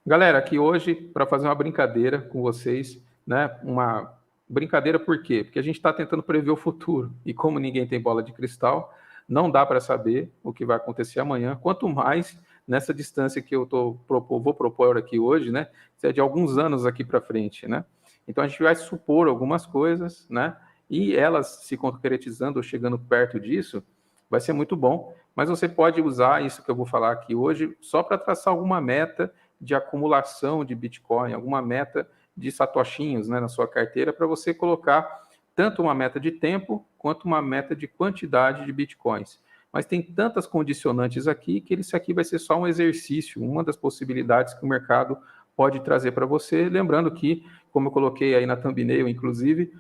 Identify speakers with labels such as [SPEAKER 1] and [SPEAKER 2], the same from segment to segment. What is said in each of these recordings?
[SPEAKER 1] Galera, aqui hoje para fazer uma brincadeira com vocês, né? Uma brincadeira por quê? Porque a gente está tentando prever o futuro e como ninguém tem bola de cristal, não dá para saber o que vai acontecer amanhã. Quanto mais nessa distância que eu vou propor aqui hoje, né? Isso é de alguns anos aqui para frente, né? Então a gente vai supor algumas coisas, né? E elas se concretizando ou chegando perto disso, vai ser muito bom. Mas você pode usar isso que eu vou falar aqui hoje só para traçar alguma meta de acumulação de Bitcoin, alguma meta de satoshinhos, né, na sua carteira, para você colocar tanto uma meta de tempo quanto uma meta de quantidade de Bitcoins. Mas tem tantas condicionantes aqui que isso aqui vai ser só um exercício, uma das possibilidades que o mercado pode trazer para você. Lembrando que, como eu coloquei aí na thumbnail, inclusive,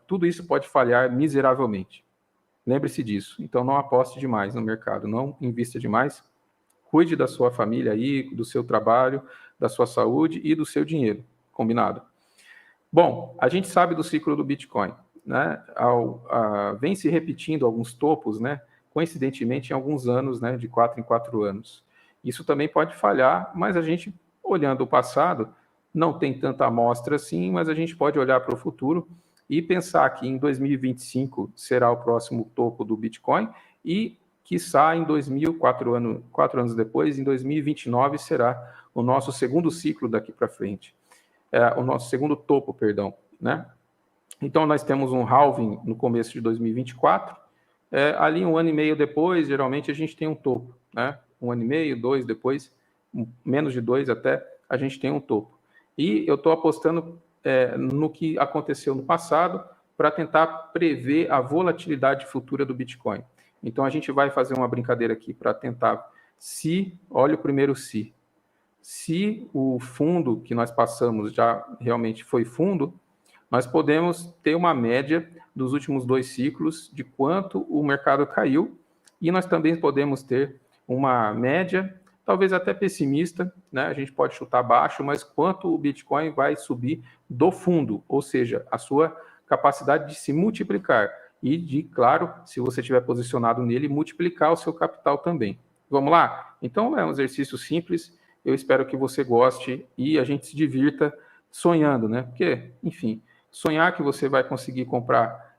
[SPEAKER 1] tudo isso pode falhar miseravelmente. Lembre-se disso. Então, não aposte demais no mercado, não invista demais. Cuide da sua família aí, do seu trabalho, da sua saúde e do seu dinheiro. Combinado? Bom, a gente sabe do ciclo do Bitcoin, né? Vem se repetindo alguns topos, né? Coincidentemente, em alguns anos, né? De 4 em 4 anos. Isso também pode falhar, mas a gente, olhando o passado, não tem tanta amostra assim, mas a gente pode olhar para o futuro e pensar que em 2025 será o próximo topo do Bitcoin e, quiçá, em 2000, 4 anos depois, em 2029 será o nosso segundo ciclo daqui para frente. O nosso segundo topo, perdão, né? Então, nós temos um halving no começo de 2024, ali um ano e meio depois, geralmente a gente tem um topo, né? Um ano e meio, 2 depois, menos de 2 até, a gente tem um topo. E eu estou apostando no que aconteceu no passado para tentar prever a volatilidade futura do Bitcoin. Então, a gente vai fazer uma brincadeira aqui para tentar, olha o primeiro se o fundo que nós passamos já realmente foi fundo, nós podemos ter uma média dos últimos 2 ciclos de quanto o mercado caiu e nós também podemos ter uma média, talvez até pessimista, né? A gente pode chutar baixo, mas quanto o Bitcoin vai subir do fundo, ou seja, a sua capacidade de se multiplicar e de, claro, se você estiver posicionado nele, multiplicar o seu capital também. Vamos lá? Então é um exercício simples, eu espero que você goste e a gente se divirta sonhando, né? Porque, enfim, sonhar que você vai conseguir comprar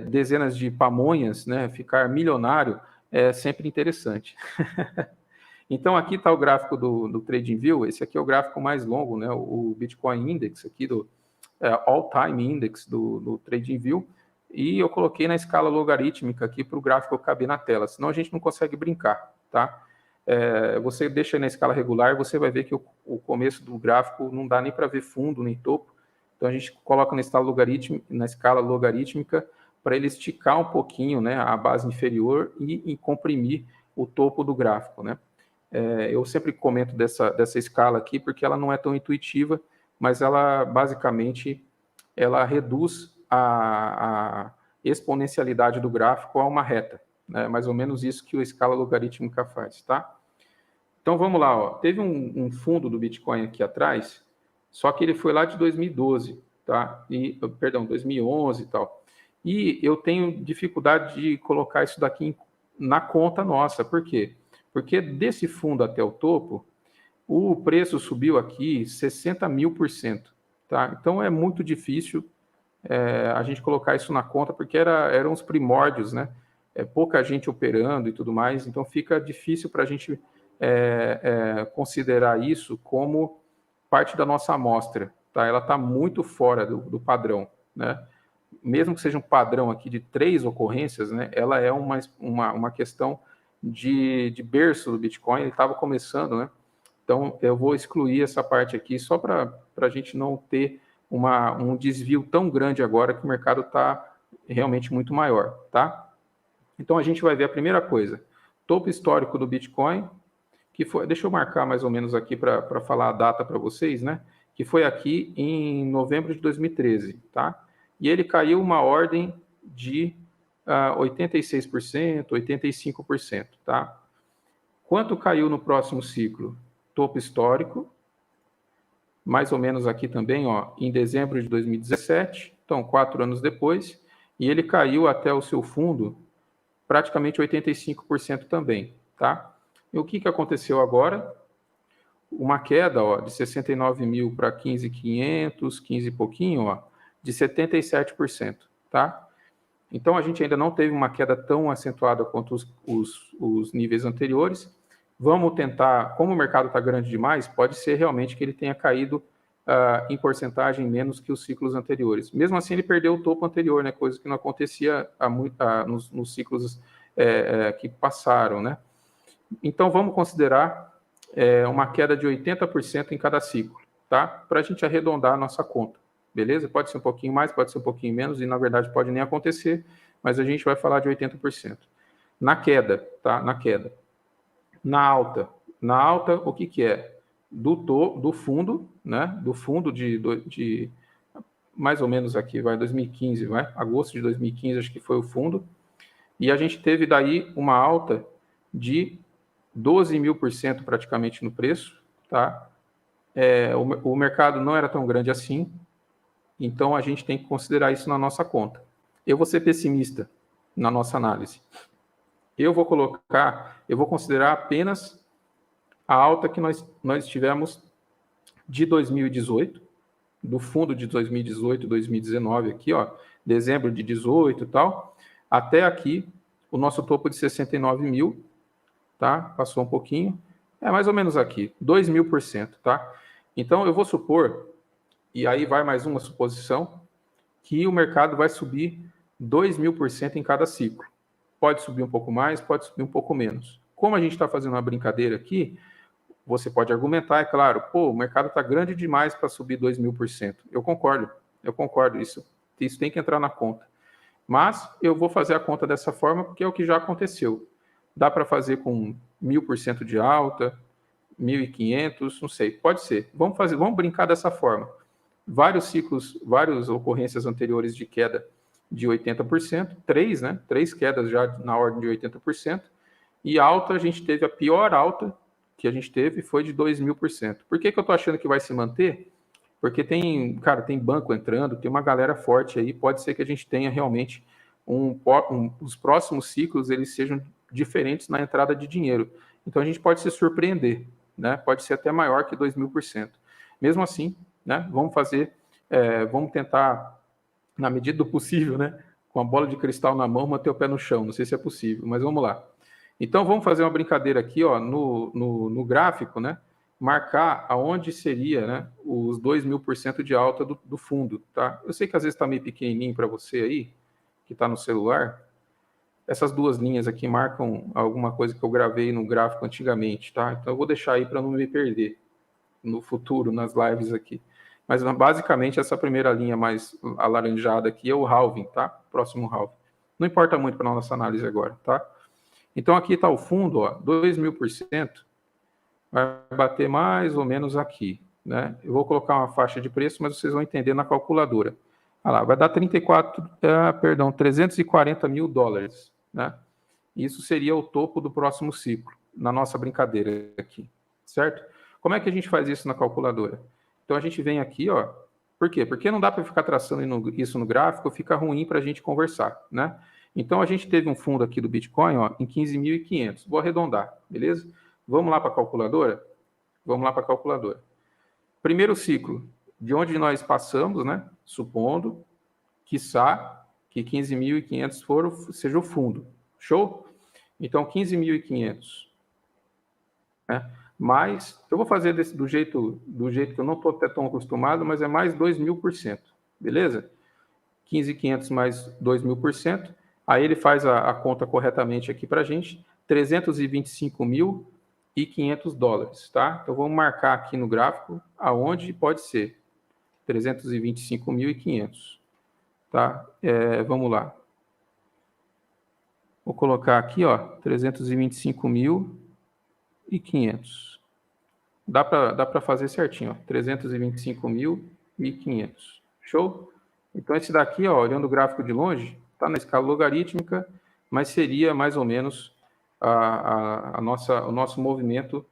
[SPEAKER 1] dezenas de pamonhas, né? Ficar milionário é sempre interessante. Então, aqui está o gráfico do TradingView. Esse aqui é o gráfico mais longo, né? O Bitcoin Index aqui do All Time Index do TradingView. E eu coloquei na escala logarítmica aqui para o gráfico caber na tela, senão a gente não consegue brincar, tá? Você deixa na escala regular, você vai ver que o começo do gráfico não dá nem para ver fundo, nem topo. Então, a gente coloca na escala logarítmica para ele esticar um pouquinho, né, a base inferior e comprimir o topo do gráfico, né? Eu sempre comento dessa escala aqui porque ela não é tão intuitiva, mas ela basicamente ela reduz a exponencialidade do gráfico a uma reta, né? Mais ou menos isso que a escala logarítmica faz, tá? Então vamos lá, ó. Teve um fundo do Bitcoin aqui atrás, só que ele foi lá de 2012, tá? Perdão, 2011 e tal. E eu tenho dificuldade de colocar isso daqui na conta nossa. Por quê? Porque desse fundo até o topo, o preço subiu aqui 60.000%, tá? Então é muito difícil a gente colocar isso na conta, porque eram os primórdios, né? Pouca gente operando e tudo mais, então fica difícil para a gente considerar isso como parte da nossa amostra, tá? Ela está muito fora do padrão, né? Mesmo que seja um padrão aqui de 3 ocorrências, né? Ela é uma questão de berço do Bitcoin, ele estava começando, né? Então, eu vou excluir essa parte aqui só para a gente não ter um desvio tão grande agora que o mercado está realmente muito maior, tá? Então, a gente vai ver a primeira coisa, topo histórico do Bitcoin, que foi, deixa eu marcar mais ou menos aqui para falar a data para vocês, né? Que foi aqui em novembro de 2013, tá? E ele caiu uma ordem de 86%, 85%, tá? Quanto caiu no próximo ciclo? Topo histórico, mais ou menos aqui também, ó, em dezembro de 2017, então 4 anos depois, e ele caiu até o seu fundo praticamente 85% também, tá? E o que aconteceu agora? uma queda, ó, de 69 mil para 15.500, 15 e pouquinho, ó, de 77%, tá? Então, a gente ainda não teve uma queda tão acentuada quanto os níveis anteriores. Vamos tentar, como o mercado está grande demais, pode ser realmente que ele tenha caído em porcentagem menos que os ciclos anteriores. Mesmo assim, ele perdeu o topo anterior, né? Coisa que não acontecia nos ciclos que passaram, né? Então, vamos considerar uma queda de 80% em cada ciclo, tá? Para a gente arredondar a nossa conta, beleza? Pode ser um pouquinho mais, pode ser um pouquinho menos, e na verdade pode nem acontecer, mas a gente vai falar de 80%. Na queda, tá? Na queda. Na alta, o que que é? Do fundo, né? Do fundo de mais ou menos aqui, vai 2015, vai? Agosto de 2015, acho que foi o fundo. E a gente teve daí uma alta de 12.000% praticamente no preço, tá? O mercado não era tão grande assim, então a gente tem que considerar isso na nossa conta. Eu vou ser pessimista na nossa análise. Eu vou considerar apenas a alta que nós tivemos de 2018, do fundo de 2018, 2019 aqui, ó, dezembro de 18 e tal, até aqui, o nosso topo de 69 mil, tá? Passou um pouquinho, mais ou menos aqui, 2.000%, tá? Então, eu vou supor, e aí vai mais uma suposição, que o mercado vai subir 2.000% em cada ciclo. Pode subir um pouco mais, pode subir um pouco menos. Como a gente está fazendo uma brincadeira aqui, você pode argumentar, é claro, pô, o mercado está grande demais para subir 2.000%. Eu concordo, isso tem que entrar na conta. Mas eu vou fazer a conta dessa forma porque é o que já aconteceu. Dá para fazer com 1.000% de alta, 1.500, não sei, pode ser. Vamos brincar dessa forma. Vários ciclos, várias ocorrências anteriores de queda de 80%, três quedas já na ordem de 80%, e alta, a gente teve a pior alta que a gente teve foi de 2.000%. Por que eu estou achando que vai se manter? Porque tem banco entrando, tem uma galera forte aí, pode ser que a gente tenha realmente os próximos ciclos eles sejam diferentes na entrada de dinheiro. Então a gente pode se surpreender, né? Pode ser até maior que 2.000%. Mesmo assim, né? Vamos tentar, na medida do possível, né? Com a bola de cristal na mão, manter o pé no chão. Não sei se é possível, mas vamos lá. Então vamos fazer uma brincadeira aqui, ó, no gráfico, né? Marcar aonde seria, né, os 2.000% de alta do fundo, tá? Eu sei que às vezes está meio pequenininho para você aí, que está no celular. Essas duas linhas aqui marcam alguma coisa que eu gravei no gráfico antigamente, tá? Então eu vou deixar aí para não me perder no futuro, nas lives aqui. Mas basicamente essa primeira linha mais alaranjada aqui é o halving, tá? Próximo halving. Não importa muito para nossa análise agora, tá? Então aqui está o fundo, ó, 2.000%, vai bater mais ou menos aqui, né? Eu vou colocar uma faixa de preço, mas vocês vão entender na calculadora. Olha lá, vai dar 340 mil dólares, né? Isso seria o topo do próximo ciclo, na nossa brincadeira aqui, certo? Como é que a gente faz isso na calculadora? Então a gente vem aqui, ó. Por quê? Porque não dá para ficar traçando isso no gráfico, fica ruim para a gente conversar, né? Então a gente teve um fundo aqui do Bitcoin, ó, em 15.500. Vou arredondar, beleza? Vamos lá para a calculadora? Vamos lá para a calculadora. Primeiro ciclo, de onde nós passamos, né? Supondo, quiçá, que 15.500 seja o fundo. Show? Então, 15.500. Né? Mas, eu vou fazer do jeito que eu não estou até tão acostumado, mas é mais 2.000%. Beleza? 15.500 mais 2.000%. Aí ele faz a conta corretamente aqui para a gente. 325.500 dólares, tá? Então, vamos marcar aqui no gráfico aonde pode ser. 325.500, tá? Vamos lá. Vou colocar aqui, ó, 325.500. Dá para fazer certinho, ó, 325.500. Show? Então, esse daqui, ó, olhando o gráfico de longe, está na escala logarítmica, mas seria mais ou menos o nosso movimento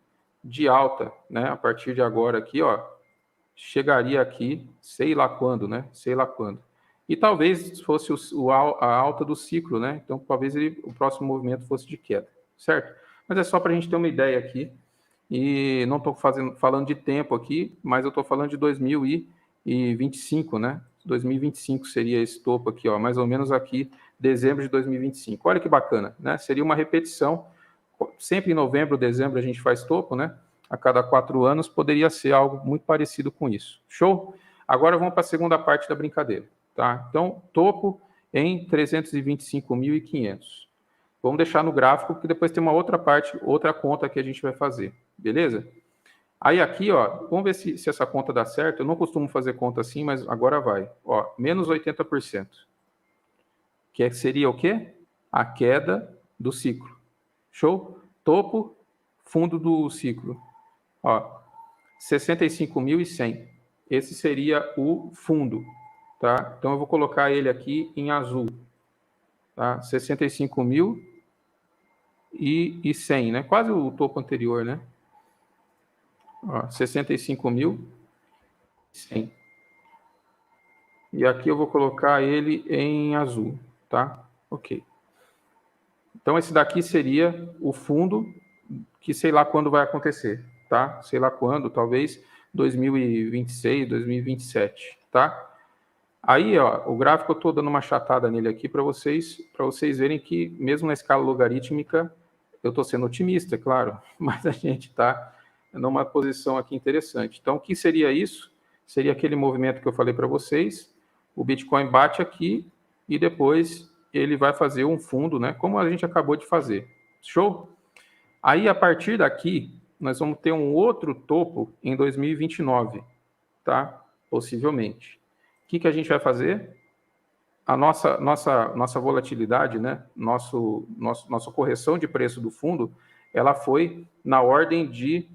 [SPEAKER 1] de alta, né? A partir de agora aqui, ó, chegaria aqui, sei lá quando, né? Sei lá quando. E talvez fosse a alta do ciclo, né? Então, talvez o próximo movimento fosse de queda, certo? Mas é só para a gente ter uma ideia aqui e não estou falando de tempo aqui, mas eu estou falando de 2025, né? 2025 seria esse topo aqui, ó, mais ou menos aqui, dezembro de 2025. Olha que bacana, né? Seria uma repetição, sempre em novembro, dezembro a gente faz topo, né? A cada 4 anos, poderia ser algo muito parecido com isso. Show? Agora vamos para a segunda parte da brincadeira, tá? Então, topo em 325.500. Vamos deixar no gráfico, porque depois tem uma outra parte, outra conta que a gente vai fazer, beleza? Aí aqui, ó, vamos ver se essa conta dá certo. Eu não costumo fazer conta assim, mas agora vai. Ó, menos 80%. Que seria o quê? A queda do ciclo. Show? Topo, fundo do ciclo. Ó, 65.100. Esse seria o fundo, tá? Então eu vou colocar ele aqui em azul, tá? 65.100, né? Quase o topo anterior, né? Ó, 65.100. E aqui eu vou colocar ele em azul, tá? Ok. Então esse daqui seria o fundo que sei lá quando vai acontecer, tá? Sei lá quando, talvez 2026, 2027, tá? Aí, ó, o gráfico eu estou dando uma achatada nele aqui para vocês verem que mesmo na escala logarítmica eu estou sendo otimista, é claro, mas a gente está numa posição aqui interessante. Então, o que seria isso? Seria aquele movimento que eu falei para vocês. O Bitcoin bate aqui e depois ele vai fazer um fundo, né? Como a gente acabou de fazer. Show? Aí, a partir daqui, nós vamos ter um outro topo em 2029, tá? Possivelmente. O que a gente vai fazer? A nossa volatilidade, né? Nossa correção de preço do fundo, ela foi na ordem de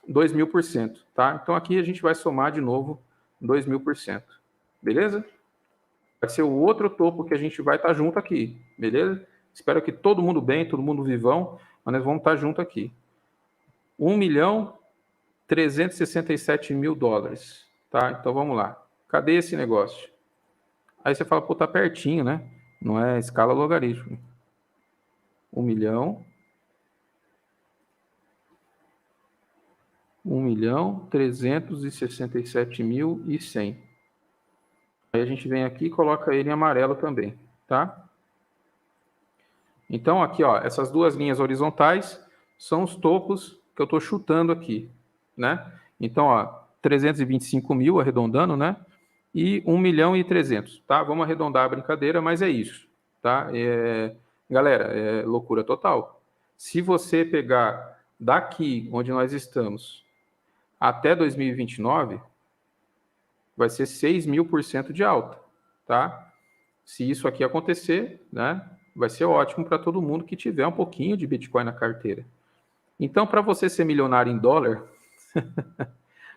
[SPEAKER 1] 2.000%, tá? Então, aqui a gente vai somar de novo 2.000%, beleza? Vai ser o outro topo que a gente vai estar junto aqui, beleza? Espero que todo mundo bem, todo mundo vivão, mas nós vamos estar junto aqui. 1.367.000 dólares, tá? Então, vamos lá. Cadê esse negócio? Aí você fala, pô, tá pertinho, né? Não é escala logarítmica. 1.367.100. Aí a gente vem aqui e coloca ele em amarelo também, tá? Então, aqui, ó, essas duas linhas horizontais são os topos que eu estou chutando aqui, né? Então, ó, 325 mil, arredondando, né? E 1.300.000, tá? Vamos arredondar a brincadeira, mas é isso, tá? Galera, é loucura total. Se você pegar daqui, onde nós estamos, até 2029, vai ser 6.000% de alta, tá? Se isso aqui acontecer, né, vai ser ótimo para todo mundo que tiver um pouquinho de Bitcoin na carteira. Então, para você ser milionário em dólar,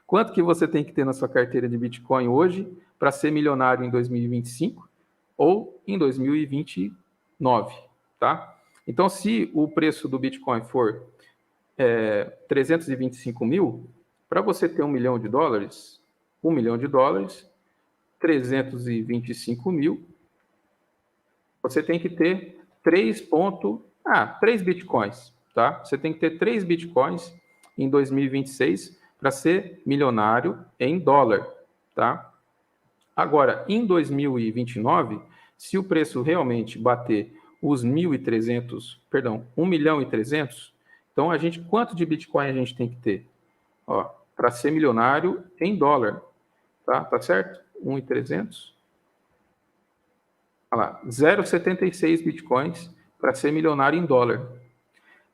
[SPEAKER 1] quanto que você tem que ter na sua carteira de Bitcoin hoje para ser milionário em 2025 ou em 2029, tá? Então, se o preço do Bitcoin for 325 mil, para você ter $1 milhão, $1 milhão, 325 mil, você tem que ter 3 bitcoins, tá? Você tem que ter 3 bitcoins em 2026 para ser milionário em dólar, tá? Agora, em 2029, se o preço realmente bater os 1 milhão e 300, então quanto de Bitcoin a gente tem que ter? Ó, para ser milionário em dólar, tá certo? 1.300. Olha lá, 0,76 Bitcoins para ser milionário em dólar.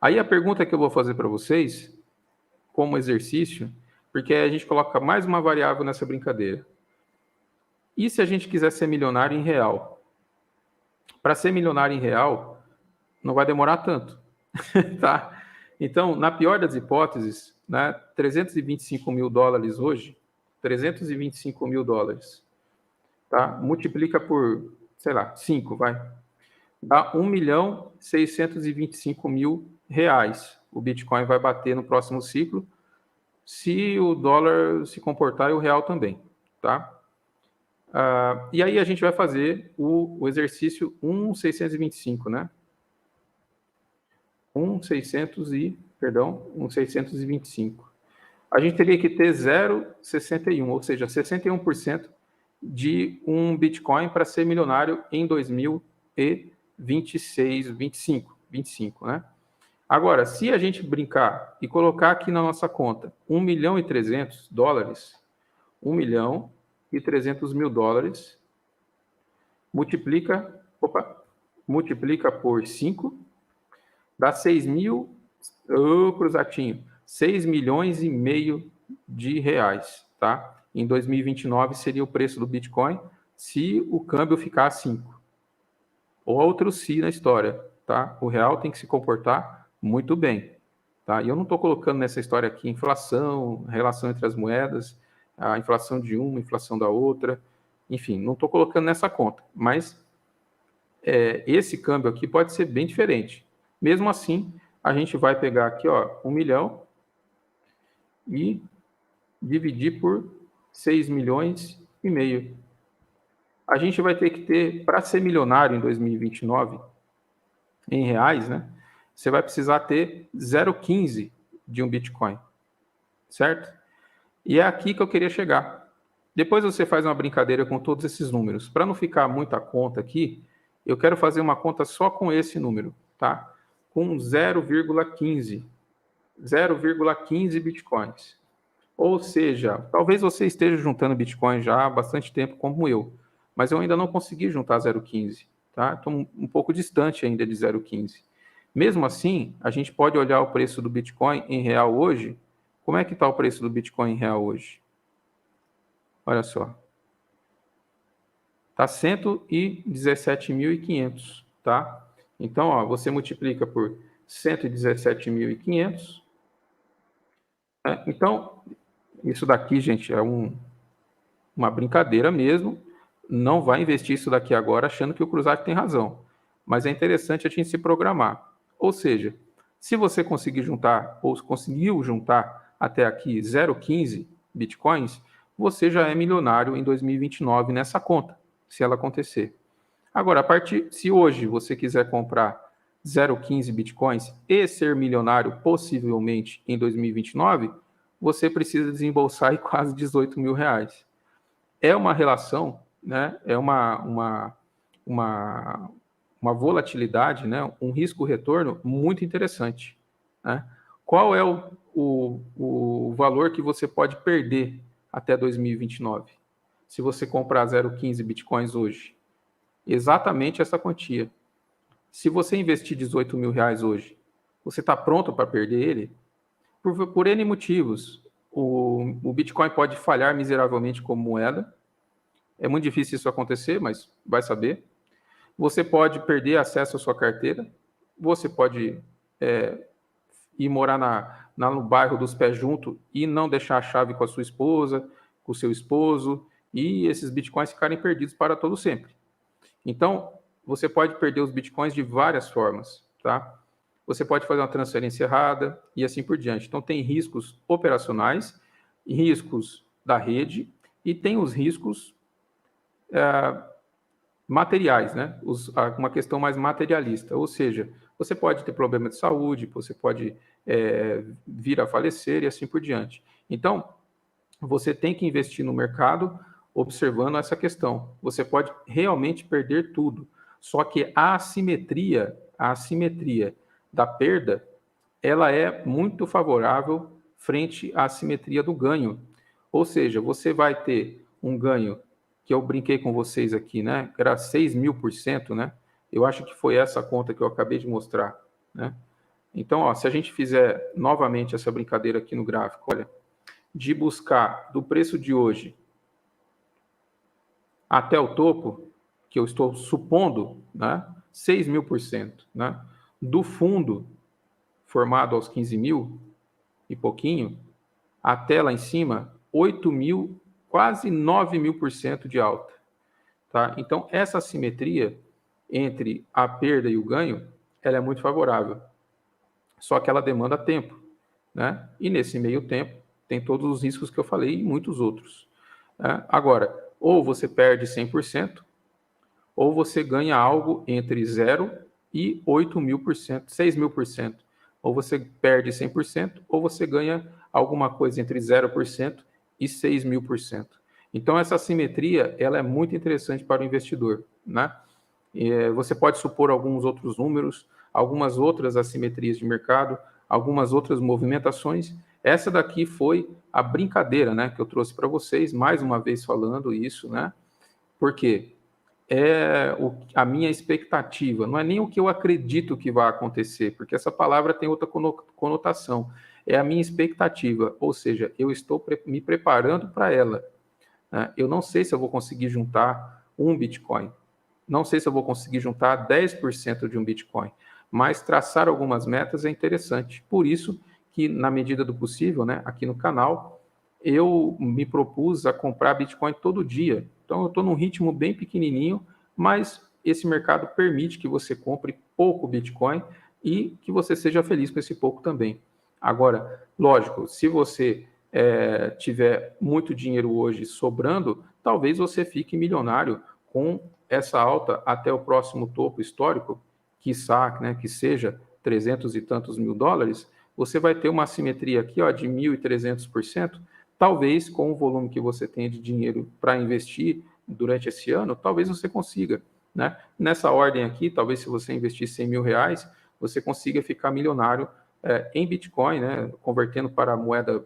[SPEAKER 1] Aí a pergunta que eu vou fazer para vocês, como exercício, porque a gente coloca mais uma variável nessa brincadeira. E se a gente quiser ser milionário em real? Para ser milionário em real, não vai demorar tanto, tá? Então, na pior das hipóteses, né, 325 mil dólares hoje, 325 mil dólares, tá? Multiplica por, sei lá, 5, vai. Dá 1.625.000 reais. O Bitcoin vai bater no próximo ciclo, se o dólar se comportar e o real também, tá? E aí a gente vai fazer o exercício 1.625, né? 1.625. perdão, um 625. A gente teria que ter 0,61, ou seja, 61% de um Bitcoin para ser milionário em 2026, 25, né? Agora, se a gente brincar e colocar aqui na nossa conta $1.300.000, $1.300.000, multiplica por 5, dá 6 mil, cruzatinho, 6 milhões e meio de reais, tá? Em 2029 seria o preço do Bitcoin se o câmbio ficar a 5. Outro se na história, tá? O real tem que se comportar muito bem, tá? E eu não estou colocando nessa história aqui inflação, relação entre as moedas, a inflação de uma, a inflação da outra, enfim, não estou colocando nessa conta, mas esse câmbio aqui pode ser bem diferente. Mesmo assim, a gente vai pegar aqui, ó, 1 milhão e dividir por 6 milhões e meio. A gente vai ter que ter, para ser milionário em 2029, em reais, né? Você vai precisar ter 0,15 de um Bitcoin, certo? E é aqui que eu queria chegar. Depois você faz uma brincadeira com todos esses números. Para não ficar muita conta aqui, eu quero fazer uma conta só com esse número, tá? Com 0,15 Bitcoins. Ou seja, talvez você esteja juntando Bitcoin já há bastante tempo, como eu, mas eu ainda não consegui juntar 0,15, tá? Estou um pouco distante ainda de 0,15. Mesmo assim, a gente pode olhar o preço do Bitcoin em real hoje. Como é que está o preço do Bitcoin em real hoje? Olha só. Está 117.500, tá? Então, ó, você multiplica por 117.500. Então, isso daqui, gente, é uma brincadeira mesmo. Não vai investir isso daqui agora achando que o Cruzat tem razão. Mas é interessante a gente se programar. Ou seja, se você conseguir juntar, ou conseguiu juntar até aqui 0,15 Bitcoins, você já é milionário em 2029 nessa conta, se ela acontecer. Agora, se hoje você quiser comprar 0,15 Bitcoins e ser milionário possivelmente em 2029, você precisa desembolsar aí quase 18 mil reais. É uma relação, né? É uma volatilidade, né? Um risco-retorno muito interessante, né? Qual é o valor que você pode perder até 2029? Se você comprar 0,15 Bitcoins hoje, exatamente essa quantia. Se você investir 18 mil reais hoje, você está pronto para perder ele? Por N motivos. O Bitcoin pode falhar miseravelmente como moeda. É muito difícil isso acontecer, mas vai saber. Você pode perder acesso à sua carteira. Você pode ir morar no bairro dos pés junto e não deixar a chave com a sua esposa, com o seu esposo, e esses bitcoins ficarem perdidos para todo sempre. Então, você pode perder os bitcoins de várias formas, tá? Você pode fazer uma transferência errada e assim por diante. Então, tem riscos operacionais, riscos da rede e tem os riscos materiais, né? Uma questão mais materialista, ou seja, você pode ter problema de saúde, você pode vir a falecer e assim por diante. Então, você tem que investir no mercado observando essa questão. Você pode realmente perder tudo, só que a assimetria da perda, ela é muito favorável frente à assimetria do ganho. Ou seja, você vai ter um ganho que eu brinquei com vocês aqui, né? Que era 6.000%, né? Eu acho que foi essa conta que eu acabei de mostrar, né? Então, ó, se a gente fizer novamente essa brincadeira aqui no gráfico, olha, de buscar do preço de hoje até o topo, que eu estou supondo, né? 6.000%, né? Do fundo formado aos 15 mil e pouquinho, até lá em cima, 8 mil, quase 9.000% de alta. Tá? Então, essa assimetria entre a perda e o ganho, ela é muito favorável. Só que ela demanda tempo, né? E nesse meio tempo, tem todos os riscos que eu falei e muitos outros. Né? Agora, ou você perde 100%, ou você ganha algo entre 0 e 8.000%, 6.000%. ou você perde 100%, ou você ganha alguma coisa entre 0% e 6.000%. Então, essa assimetria ela é muito interessante para o investidor, né? Você pode supor alguns outros números, algumas outras assimetrias de mercado, algumas outras movimentações. Essa daqui foi a brincadeira, né, que eu trouxe para vocês, mais uma vez falando isso, né? Porque a minha expectativa, não é nem o que eu acredito que vai acontecer, porque essa palavra tem outra conotação. É a minha expectativa, ou seja, eu estou me preparando para ela, né? Eu não sei se eu vou conseguir juntar um Bitcoin, não sei se eu vou conseguir juntar 10% de um Bitcoin, mas traçar algumas metas é interessante. Por isso que, na medida do possível, né, aqui no canal, eu me propus a comprar Bitcoin todo dia. Então, eu estou num ritmo bem pequenininho, mas esse mercado permite que você compre pouco Bitcoin e que você seja feliz com esse pouco também. Agora, lógico, se você tiver muito dinheiro hoje sobrando, talvez você fique milionário com essa alta até o próximo topo histórico, quiçá, né, que seja 300 e tantos mil dólares, você vai ter uma assimetria aqui ó, de 1.300%, talvez com o volume que você tenha de dinheiro para investir durante esse ano, talvez você consiga. Né? Nessa ordem aqui, talvez se você investir 100 mil reais, você consiga ficar milionário em Bitcoin, né? Convertendo para a moeda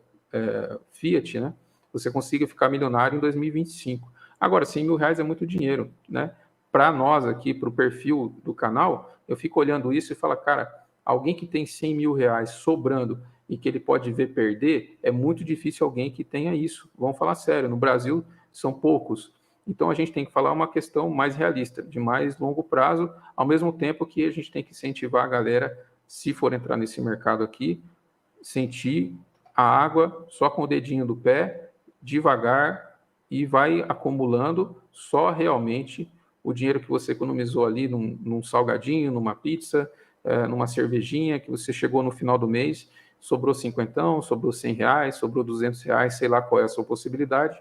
[SPEAKER 1] Fiat, né? Você consiga ficar milionário em 2025. Agora, 100 mil reais é muito dinheiro, né? Para nós aqui, para o perfil do canal, eu fico olhando isso e falo, cara, alguém que tem 100 mil reais sobrando e que ele pode ver perder, é muito difícil alguém que tenha isso. Vamos falar sério, no Brasil são poucos. Então a gente tem que falar uma questão mais realista, de mais longo prazo, ao mesmo tempo que a gente tem que incentivar a galera, se for entrar nesse mercado aqui, sentir a água só com o dedinho do pé, devagar, e vai acumulando só realmente o dinheiro que você economizou ali num salgadinho, numa pizza, numa cervejinha, que você chegou no final do mês, sobrou 50, sobrou 100 reais, sobrou 200 reais, sei lá qual é a sua possibilidade,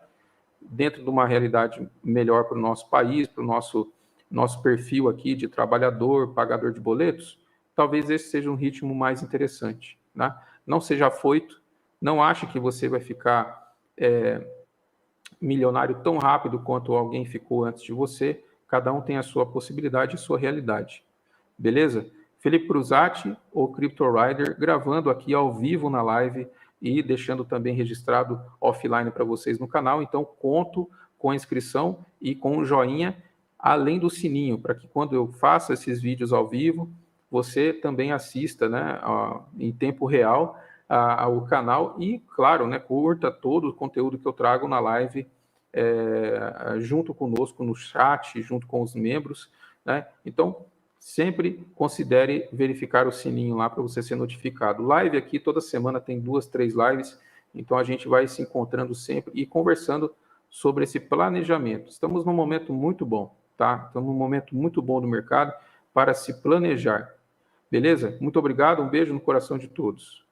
[SPEAKER 1] dentro de uma realidade melhor para o nosso país, para o nosso perfil aqui de trabalhador, pagador de boletos, talvez esse seja um ritmo mais interessante. Né? Não seja afoito, não ache que você vai ficar milionário tão rápido quanto alguém ficou antes de você. Cada um tem a sua possibilidade e sua realidade. Beleza? Felipe Cruzati, o Crypto Rider, gravando aqui ao vivo na live e deixando também registrado offline para vocês no canal. Então, conto com a inscrição e com o joinha, além do sininho, para que quando eu faça esses vídeos ao vivo, você também assista, né, em tempo real ao canal e, claro, né, curta todo o conteúdo que eu trago na live junto conosco no chat, junto com os membros. Né? Então, sempre considere verificar o sininho lá para você ser notificado. Live aqui, toda semana tem 2, 3 lives, então a gente vai se encontrando sempre e conversando sobre esse planejamento. Estamos num momento muito bom, tá? Estamos num momento muito bom do mercado para se planejar. Beleza? Muito obrigado, um beijo no coração de todos.